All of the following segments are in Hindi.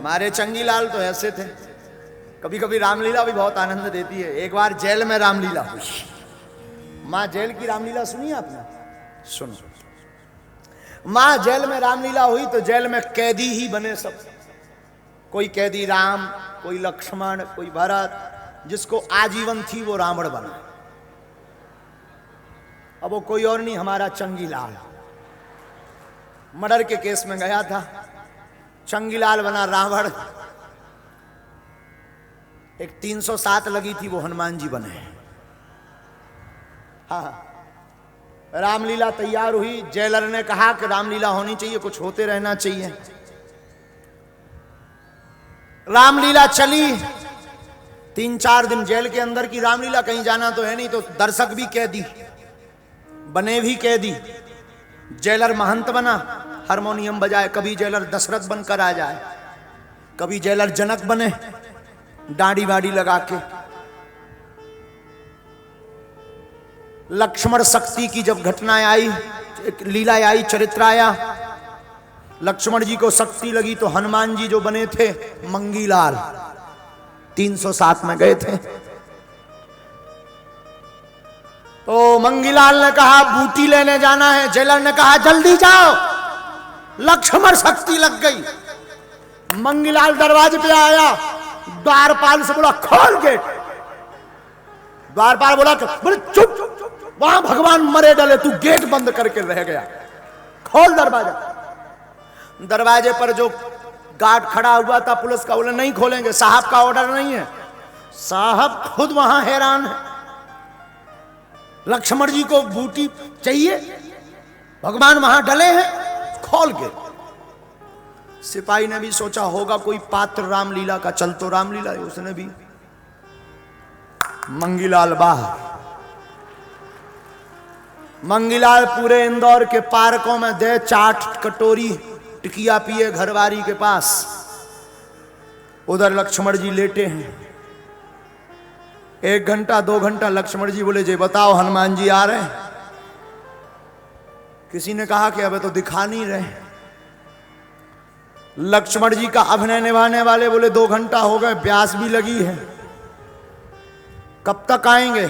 हमारे चंगीलाल तो ऐसे थे। कभी कभी रामलीला भी बहुत आनंद देती है। एक बार जेल में रामलीला हुई। माँ जेल की रामलीला सुनी आपने? सुनो। माँ जेल में रामलीला हुई तो जेल में कैदी ही बने सब। कोई कैदी राम, कोई लक्ष्मण, कोई भरत। जिसको आजीवन थी वो रावण बना। अब वो कोई और नहीं, हमारा चंगीलाल मर्डर के केस में गया था। चंगीलाल बना रावण। एक 307 लगी थी, वो हनुमान जी बने। हाँ, रामलीला तैयार हुई। जेलर ने कहा कि रामलीला होनी चाहिए, कुछ होते रहना चाहिए। रामलीला चली 3-4 दिन जेल के अंदर की रामलीला। कहीं जाना तो है नहीं, तो दर्शक भी कैदी बने, भी कैदी। जेलर महंत बना, हारमोनियम बजाए। कभी जेलर दशरथ बनकर आ जाए, कभी जेलर जनक बने दाढ़ी वाड़ी लगा के। लक्ष्मण शक्ति की जब घटनाएं आई, लीला आई, चरित्र आया, लक्ष्मण जी को शक्ति लगी तो हनुमान जी जो बने थे मंगीलाल 307 में गए थे। तो मंगीलाल ने कहा बूटी लेने जाना है। जेलर ने कहा जल्दी जाओ, लक्ष्मण शक्ति लग गई। मंगीलाल दरवाजे पे आया, द्वारपाल से बोला खोल गेट। द्वारपाल बोला बोले चुप, वहां भगवान मरे डले, तू गेट बंद करके रह गया, खोल दरवाजा। दरवाजे पर जो गार्ड खड़ा हुआ था पुलिस का, बोले नहीं खोलेंगे, साहब का ऑर्डर नहीं है। साहब खुद वहां हैरान है, लक्ष्मण जी को बूटी चाहिए, भगवान वहां डले हैं, खोल के। सिपाही ने भी सोचा होगा कोई पात्र रामलीला का, चल तो रामलीला है। उसने भी मंगीलाल बाहर। मंगीलाल पूरे इंदौर के पार्कों में दे चाट कटोरी टिकिया पिए घरवारी के पास। उधर लक्ष्मण जी लेटे हैं। 1 घंटा 2 घंटा लक्ष्मण जी बोले जी बताओ हनुमान जी आ रहे हैं? किसी ने कहा कि अबे तो दिखा नहीं रहे। लक्ष्मण जी का अभिनय निभाने वाले बोले 2 घंटा हो गए, प्यास भी लगी है, कब तक आएंगे?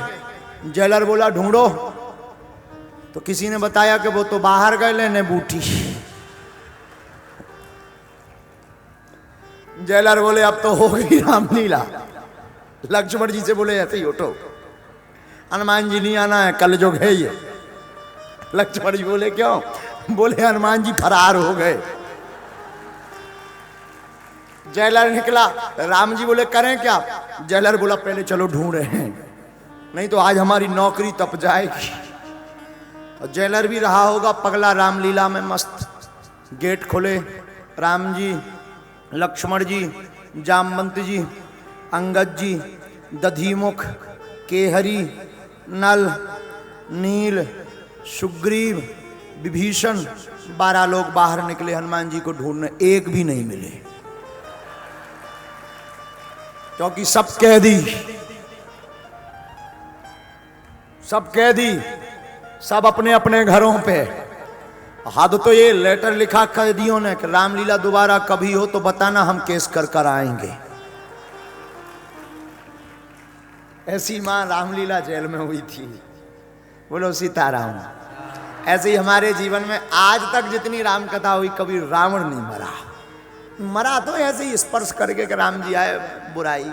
जेलर बोला ढूंढो। तो किसी ने बताया कि वो तो बाहर गए लेने बूटी। जेलर बोले अब तो हो गई रामलीला। लक्ष्मण जी से बोले ऐसे ही उठो, हनुमान जी नहीं आना है, कल जो है ये। लक्ष्मण जी बोले क्यों? बोले हनुमान जी फरार हो गए। जेलर निकला, राम जी बोले करें क्या? जेलर बोला पहले चलो ढूंढ रहे हैं, नहीं तो आज हमारी नौकरी तप जाएगी। और जेलर भी रहा होगा पगला रामलीला में मस्त। गेट खोले, राम जी, लक्ष्मण जी, जामवंत जी, अंगद जी, दधिमुख, केहरी, नल, नील, सुग्रीव, विभीषण, 12 लोग बाहर निकले हनुमान जी को ढूंढने। एक भी नहीं मिले, क्योंकि सब कैदी, सब अपने अपने घरों पे। हद तो ये लेटर लिखा कैदियों ने कि रामलीला दोबारा कभी हो तो बताना, हम केस कर आएंगे। ऐसी मां रामलीला जेल में हुई थी। बोलो सीताराम। ऐसे ही हमारे जीवन में आज तक जितनी राम कथा हुई, कभी रावण नहीं मरा। मरा तो ऐसे ही स्पर्श करके कि राम जी आए, बुराई